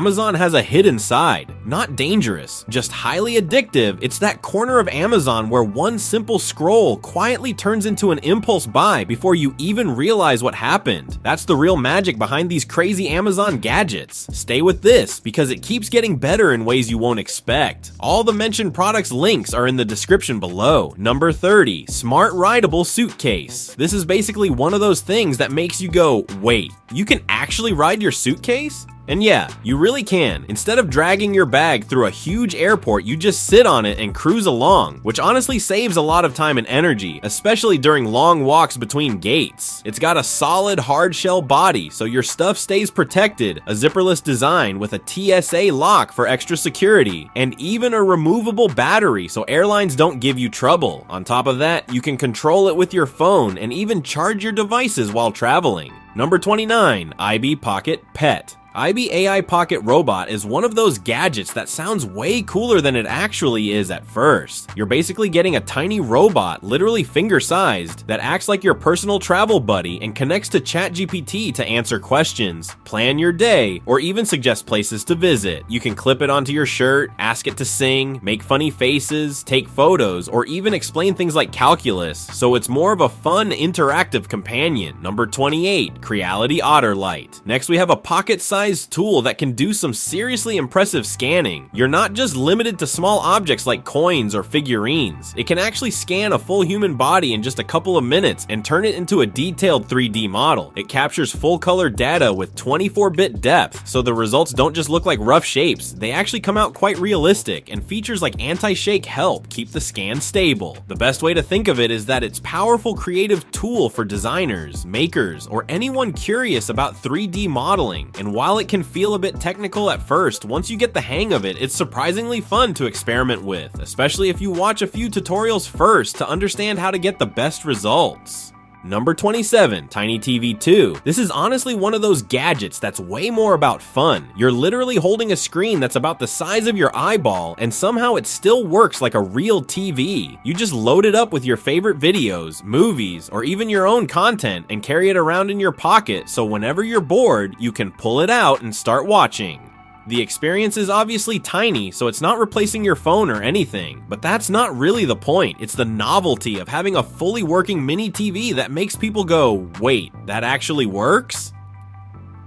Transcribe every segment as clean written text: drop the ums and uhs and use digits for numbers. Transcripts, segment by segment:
Amazon has a hidden side. Not dangerous, just highly addictive. It's that corner of Amazon where one simple scroll quietly turns into an impulse buy before you even realize what happened. That's the real magic behind these crazy Amazon gadgets. Stay with this, because it keeps getting better in ways you won't expect. All the mentioned products links are in the description below. Number 30, Smart Rideable Suitcase. This is basically one of those things that makes you go, wait, you can actually ride your suitcase? And yeah, you really can. Instead of dragging your bag through a huge airport, you just sit on it and cruise along, which honestly saves a lot of time and energy, especially during long walks between gates. It's got a solid hard shell body, so your stuff stays protected, a zipperless design with a TSA lock for extra security, and even a removable battery so airlines don't give you trouble. On top of that, you can control it with your phone and even charge your devices while traveling. Number 29, IB Pocket Pet. IB AI Pocket Robot is one of those gadgets that sounds way cooler than it actually is at first. You're basically getting a tiny robot, literally finger-sized, that acts like your personal travel buddy and connects to ChatGPT to answer questions, plan your day, or even suggest places to visit. You can clip it onto your shirt, ask it to sing, make funny faces, take photos, or even explain things like calculus, so it's more of a fun, interactive companion. Number 28, Creality Otter Light. Next we have a pocket-sized tool that can do some seriously impressive scanning. You're not just limited to small objects like coins or figurines. It can actually scan a full human body in just a couple of minutes and turn it into a detailed 3D model. It captures full color data with 24-bit depth, so the results don't just look like rough shapes. They actually come out quite realistic, and features like anti-shake help keep the scan stable. The best way to think of it is that it's a powerful creative tool for designers, makers, or anyone curious about 3D modeling. And while it can feel a bit technical at first, once you get the hang of it, it's surprisingly fun to experiment with, especially if you watch a few tutorials first to understand how to get the best results. Number 27, Tiny TV 2. This is honestly one of those gadgets that's way more about fun. You're literally holding a screen that's about the size of your eyeball, and somehow it still works like a real TV. You just load it up with your favorite videos, movies, or even your own content and carry it around in your pocket, so whenever you're bored, you can pull it out and start watching. The experience is obviously tiny, so it's not replacing your phone or anything, but that's not really the point. It's the novelty of having a fully working mini TV that makes people go, wait, that actually works?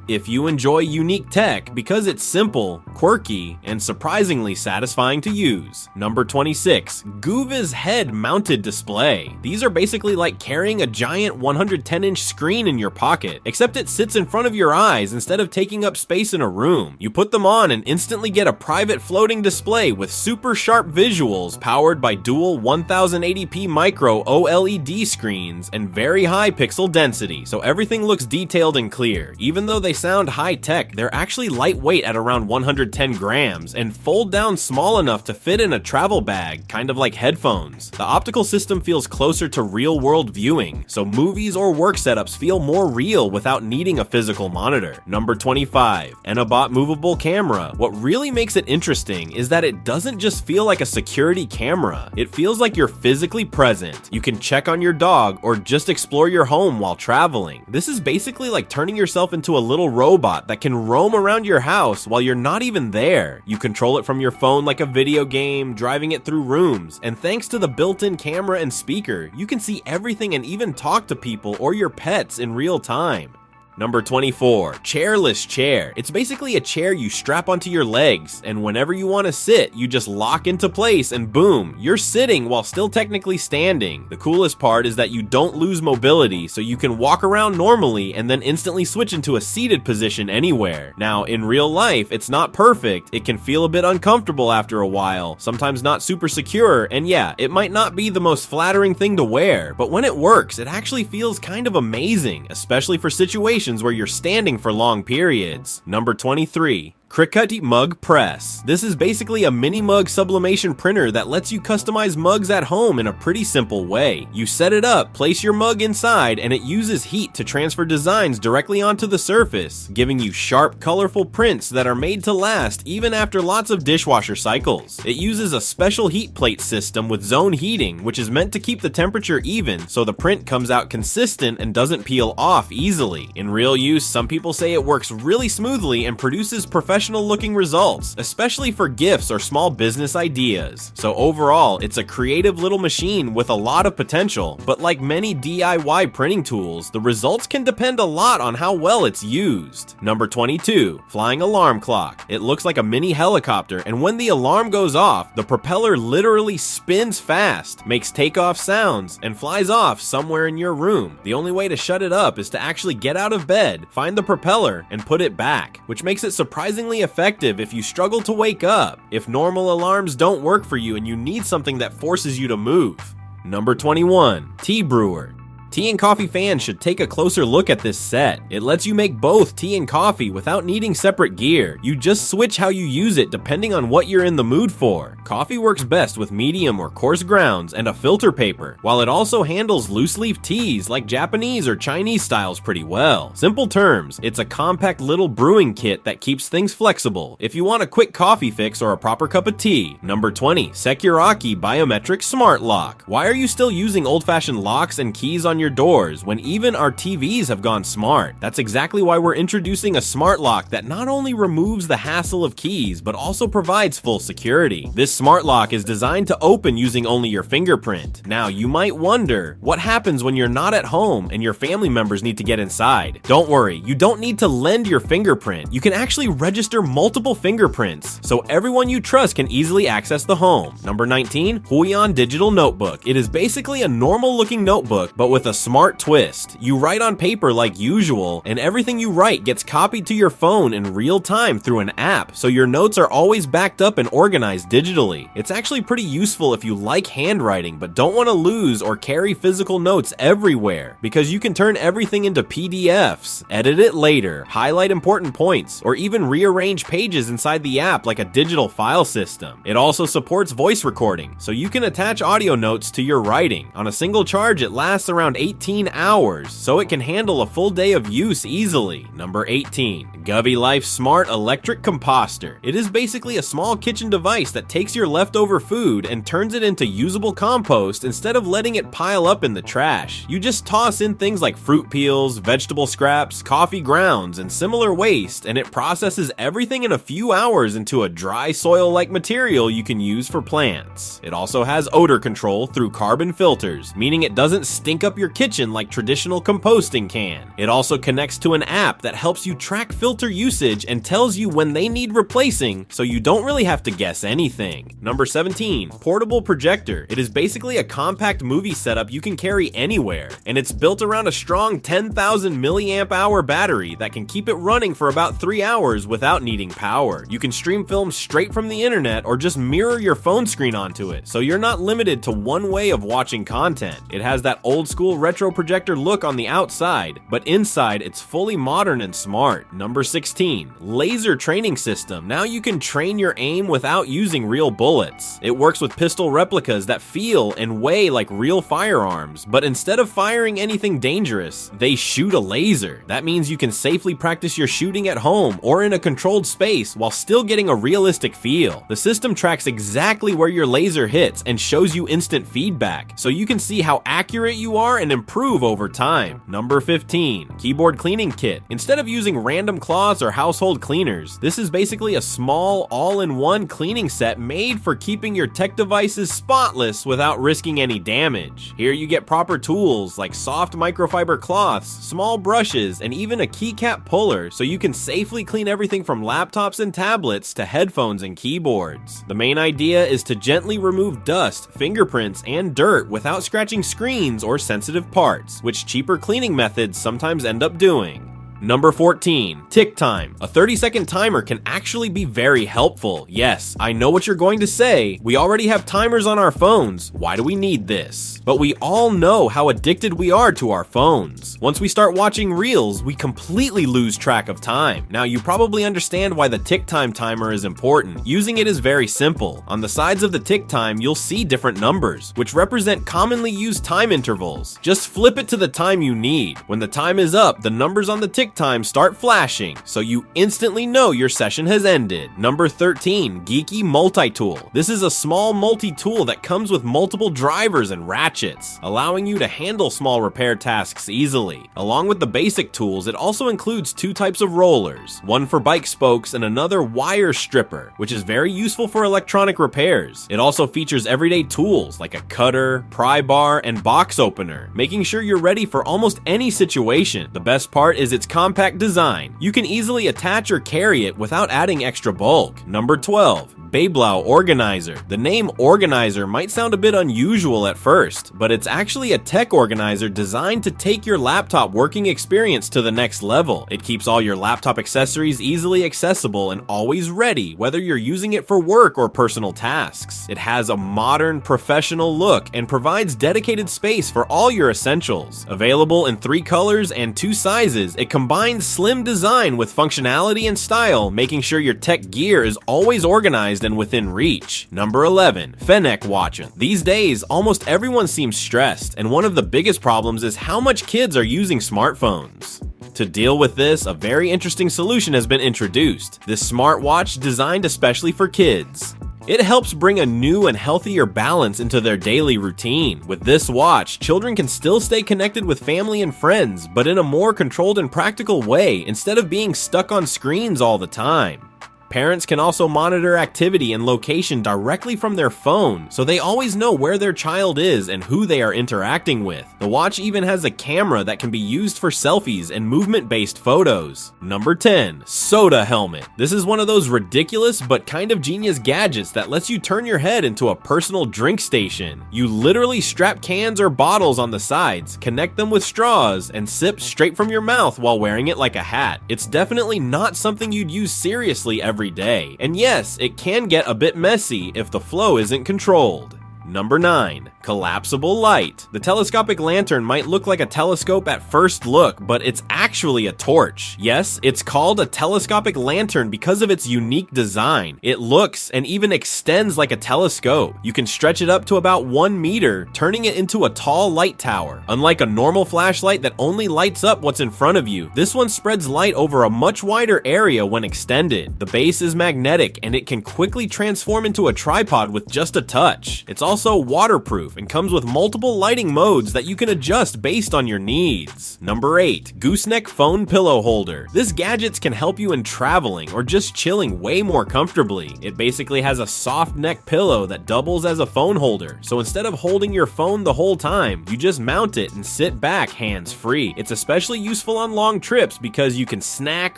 If you enjoy unique tech because it's simple, quirky, and surprisingly satisfying to use. Number 26, Goova's head-mounted display. These are basically like carrying a giant 110-inch screen in your pocket, except it sits in front of your eyes instead of taking up space in a room. You put them on and instantly get a private floating display with super sharp visuals powered by dual 1080p micro OLED screens and very high pixel density, so everything looks detailed and clear. Even though they sound high-tech, they're actually lightweight at around 110 grams and fold down small enough to fit in a travel bag, kind of like headphones. The optical system feels closer to real-world viewing, so movies or work setups feel more real without needing a physical monitor. Number 25, Enabot movable camera. What really makes it interesting is that it doesn't just feel like a security camera. It feels like you're physically present. You can check on your dog or just explore your home while traveling. This is basically like turning yourself into a little robot that can roam around your house while you're not even there. You control it from your phone like a video game, driving it through rooms, and thanks to the built-in camera and speaker, you can see everything and even talk to people or your pets in real time. Number 24, Chairless Chair. It's basically a chair you strap onto your legs, and whenever you want to sit, you just lock into place and boom, you're sitting while still technically standing. The coolest part is that you don't lose mobility, so you can walk around normally and then instantly switch into a seated position anywhere. Now, in real life, it's not perfect. It can feel a bit uncomfortable after a while, sometimes not super secure, and yeah, it might not be the most flattering thing to wear, but when it works, it actually feels kind of amazing, especially for situations where you're standing for long periods. Number 23. Cricut Mug Press. This is basically a mini mug sublimation printer that lets you customize mugs at home in a pretty simple way. You set it up, place your mug inside, and it uses heat to transfer designs directly onto the surface, giving you sharp, colorful prints that are made to last even after lots of dishwasher cycles. It uses a special heat plate system with zone heating, which is meant to keep the temperature even so the print comes out consistent and doesn't peel off easily. In real use, some people say it works really smoothly and produces professional professional looking results, especially for gifts or small business ideas. So overall, it's a creative little machine with a lot of potential, but like many DIY printing tools, the results can depend a lot on how well it's used. Number 22, flying alarm clock. It looks like a mini helicopter, and when the alarm goes off, the propeller literally spins fast, makes takeoff sounds, and flies off somewhere in your room. The only way to shut it up is to actually get out of bed, find the propeller, and put it back, which makes it surprisingly effective if you struggle to wake up, if normal alarms don't work for you and you need something that forces you to move. Number 21, tea brewer. Tea and coffee fans should take a closer look at this set. It lets you make both tea and coffee without needing separate gear. You just switch how you use it depending on what you're in the mood for. Coffee works best with medium or coarse grounds and a filter paper, while it also handles loose leaf teas like Japanese or Chinese styles pretty well. Simple terms, it's a compact little brewing kit that keeps things flexible if you want a quick coffee fix or a proper cup of tea. Number 20, Securaki Biometric Smart Lock. Why are you still using old-fashioned locks and keys on your doors when even our TVs have gone smart? That's exactly why we're introducing a smart lock that not only removes the hassle of keys, but also provides full security. This smart lock is designed to open using only your fingerprint. Now, you might wonder, what happens when you're not at home and your family members need to get inside? Don't worry, you don't need to lend your fingerprint. You can actually register multiple fingerprints, so everyone you trust can easily access the home. Number 19, Huion Digital Notebook. It is basically a normal looking notebook, but with a smart twist. You write on paper like usual, and everything you write gets copied to your phone in real time through an app, so your notes are always backed up and organized digitally. It's actually pretty useful if you like handwriting but don't want to lose or carry physical notes everywhere, because you can turn everything into PDFs, edit it later, highlight important points, or even rearrange pages inside the app like a digital file system. It also supports voice recording, so you can attach audio notes to your writing. On a single charge, it lasts around 18 hours, so it can handle a full day of use easily. Number 18, Govy Life Smart Electric Composter. It is basically a small kitchen device that takes your leftover food and turns it into usable compost instead of letting it pile up in the trash. You just toss in things like fruit peels, vegetable scraps, coffee grounds, and similar waste, and it processes everything in a few hours into a dry soil-like material you can use for plants. It also has odor control through carbon filters, meaning it doesn't stink up your kitchen like traditional composting can. It also connects to an app that helps you track filter usage and tells you when they need replacing, so you don't really have to guess anything. Number 17, Portable Projector. It is basically a compact movie setup you can carry anywhere, and it's built around a strong 10,000 milliamp hour battery that can keep it running for about 3 hours without needing power. You can stream films straight from the internet or just mirror your phone screen onto it, so you're not limited to one way of watching content. It has that old school retro projector look on the outside, but inside it's fully modern and smart. Number 16, Laser Training System. Now you can train your aim without using real bullets. It works with pistol replicas that feel and weigh like real firearms, but instead of firing anything dangerous, they shoot a laser. That means you can safely practice your shooting at home or in a controlled space while still getting a realistic feel. The system tracks exactly where your laser hits and shows you instant feedback, so you can see how accurate you are and improve over time. Number 15, Keyboard Cleaning Kit. Instead of using random cloths or household cleaners, this is basically a small all-in-one cleaning set made for keeping your tech devices spotless without risking any damage. Here you get proper tools like soft microfiber cloths, small brushes, and even a keycap puller, so you can safely clean everything from laptops and tablets to headphones and keyboards. The main idea is to gently remove dust, fingerprints, and dirt without scratching screens or sensitive parts, which cheaper cleaning methods sometimes end up doing. Number 14, Tick Time. A 30-second timer can actually be very helpful. Yes, I know what you're going to say. We already have timers on our phones. Why do we need this? But we all know how addicted we are to our phones. Once we start watching reels, we completely lose track of time. Now, you probably understand why the Tick Time timer is important. Using it is very simple. On the sides of the Tick Time, you'll see different numbers, which represent commonly used time intervals. Just flip it to the time you need. When the time is up, the numbers on the Tick check times start flashing, so you instantly know your session has ended. Number 13, Geeky Multi-Tool. This is a small multi-tool that comes with multiple drivers and ratchets, allowing you to handle small repair tasks easily. Along with the basic tools, it also includes two types of rollers, one for bike spokes and another wire stripper, which is very useful for electronic repairs. It also features everyday tools like a cutter, pry bar, and box opener, making sure you're ready for almost any situation. The best part is its compact design. You can easily attach or carry it without adding extra bulk. Number 12, Bayblau Organizer. The name organizer might sound a bit unusual at first, but it's actually a tech organizer designed to take your laptop working experience to the next level. It keeps all your laptop accessories easily accessible and always ready, whether you're using it for work or personal tasks. It has a modern, professional look and provides dedicated space for all your essentials. Available in 3 colors and 2 sizes, it combines slim design with functionality and style, making sure your tech gear is always organized and within reach. Number 11, Fennec Watch One. These days, almost everyone seems stressed, and one of the biggest problems is how much kids are using smartphones. To deal with this, a very interesting solution has been introduced. This smartwatch designed especially for kids. It helps bring a new and healthier balance into their daily routine. With this watch, children can still stay connected with family and friends, but in a more controlled and practical way instead of being stuck on screens all the time. Parents can also monitor activity and location directly from their phone, so they always know where their child is and who they are interacting with. The watch even has a camera that can be used for selfies and movement-based photos. Number 10, Soda Helmet. This is one of those ridiculous but kind of genius gadgets that lets you turn your head into a personal drink station. You literally strap cans or bottles on the sides, connect them with straws, and sip straight from your mouth while wearing it like a hat. It's definitely not something you'd use seriously every day. And yes, it can get a bit messy if the flow isn't controlled. Number 9, collapsible light. The telescopic lantern might look like a telescope at first look, but it's actually a torch. Yes, it's called a telescopic lantern because of its unique design. It looks and even extends like a telescope. You can stretch it up to about 1 meter, turning it into a tall light tower. Unlike a normal flashlight that only lights up what's in front of you, this one spreads light over a much wider area when extended. The base is magnetic and it can quickly transform into a tripod with just a touch. It's also waterproof and comes with multiple lighting modes that you can adjust based on your needs. Number 8, gooseneck phone pillow holder. This gadget can help you in traveling or just chilling way more comfortably. It basically has a soft neck pillow that doubles as a phone holder, so instead of holding your phone the whole time, you just mount it and sit back hands-free. It's especially useful on long trips because you can snack,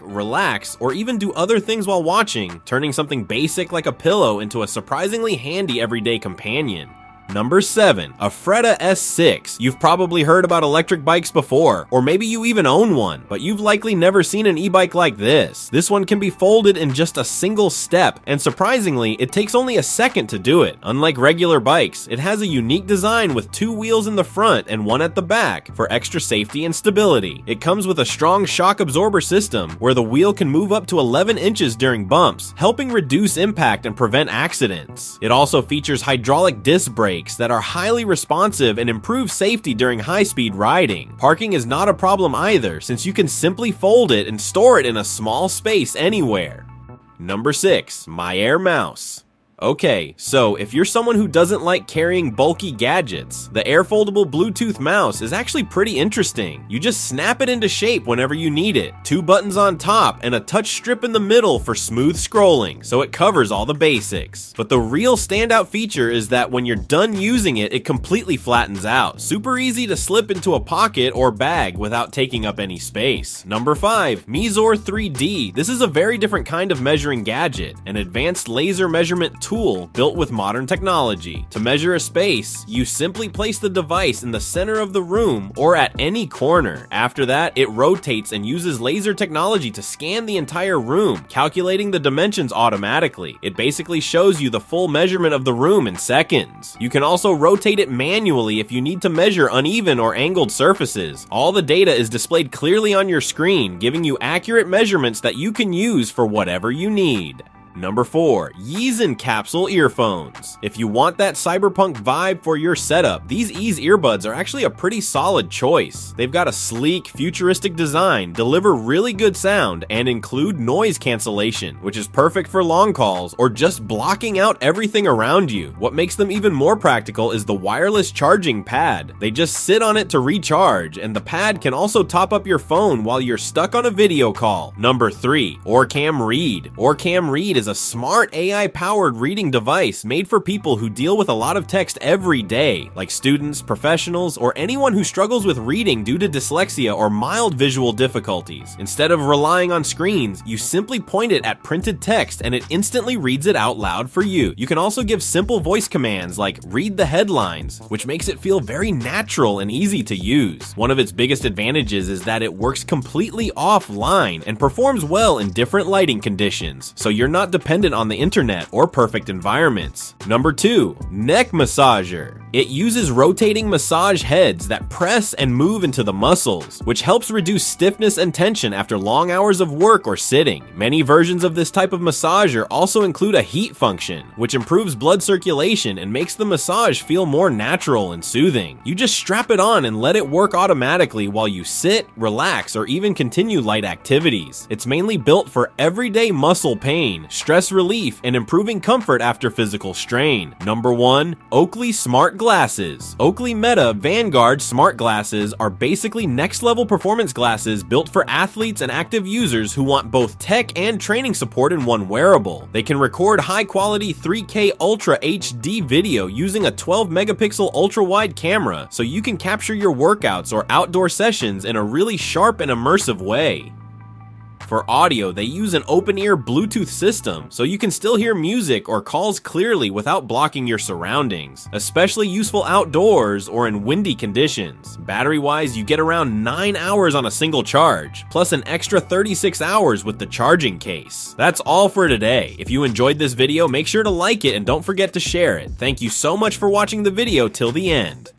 relax, or even do other things while watching, turning something basic like a pillow into a surprisingly handy everyday companion. Number 7, Afreda S6. You've probably heard about electric bikes before, or maybe you even own one, but you've likely never seen an e-bike like this. This one can be folded in just a single step, and surprisingly, it takes only a second to do it. Unlike regular bikes, it has a unique design with 2 wheels in the front and 1 at the back for extra safety and stability. It comes with a strong shock absorber system where the wheel can move up to 11 inches during bumps, helping reduce impact and prevent accidents. It also features hydraulic disc brakes that are highly responsive and improve safety during high-speed riding. Parking is not a problem either, since you can simply fold it and store it in a small space anywhere. Number 6, My Air Mouse. Okay, so if you're someone who doesn't like carrying bulky gadgets, the air foldable Bluetooth mouse is actually pretty interesting. You just snap it into shape whenever you need it. 2 buttons on top and a touch strip in the middle for smooth scrolling, so it covers all the basics. But the real standout feature is that when you're done using it, it completely flattens out. Super easy to slip into a pocket or bag without taking up any space. Number 5, Mizor 3D. This is a very different kind of measuring gadget, an advanced laser measurement tool built with modern technology. To measure a space, you simply place the device in the center of the room or at any corner. After that, it rotates and uses laser technology to scan the entire room, calculating the dimensions automatically. It basically shows you the full measurement of the room in seconds. You can also rotate it manually if you need to measure uneven or angled surfaces. All the data is displayed clearly on your screen, giving you accurate measurements that you can use for whatever you need. Number 4. Yeezen Capsule Earphones. If you want that cyberpunk vibe for your setup, these Yeez earbuds are actually a pretty solid choice. They've got a sleek, futuristic design, deliver really good sound, and include noise cancellation, which is perfect for long calls or just blocking out everything around you. What makes them even more practical is the wireless charging pad. They just sit on it to recharge, and the pad can also top up your phone while you're stuck on a video call. Number 3. Orcam Read. Orcam Read is a smart AI-powered reading device made for people who deal with a lot of text every day, like students, professionals, or anyone who struggles with reading due to dyslexia or mild visual difficulties. Instead of relying on screens, you simply point it at printed text and it instantly reads it out loud for you. You can also give simple voice commands like read the headlines, which makes it feel very natural and easy to use. One of its biggest advantages is that it works completely offline and performs well in different lighting conditions, so you're not dependent on the internet or perfect environments. Number 2. Neck Massager. It uses rotating massage heads that press and move into the muscles, which helps reduce stiffness and tension after long hours of work or sitting. Many versions of this type of massager also include a heat function, which improves blood circulation and makes the massage feel more natural and soothing. You just strap it on and let it work automatically while you sit, relax, or even continue light activities. It's mainly built for everyday muscle pain, stress relief, and improving comfort after physical strain. Number 1. Oakley Smart Glasses. Oakley Meta Vanguard Smart Glasses are basically next-level performance glasses built for athletes and active users who want both tech and training support in one wearable. They can record high-quality 3K Ultra HD video using a 12-megapixel ultra-wide camera, so you can capture your workouts or outdoor sessions in a really sharp and immersive way. For audio, they use an open-ear Bluetooth system, so you can still hear music or calls clearly without blocking your surroundings, especially useful outdoors or in windy conditions. Battery-wise, you get around 9 hours on a single charge, plus an extra 36 hours with the charging case. That's all for today. If you enjoyed this video, make sure to like it and don't forget to share it. Thank you so much for watching the video till the end.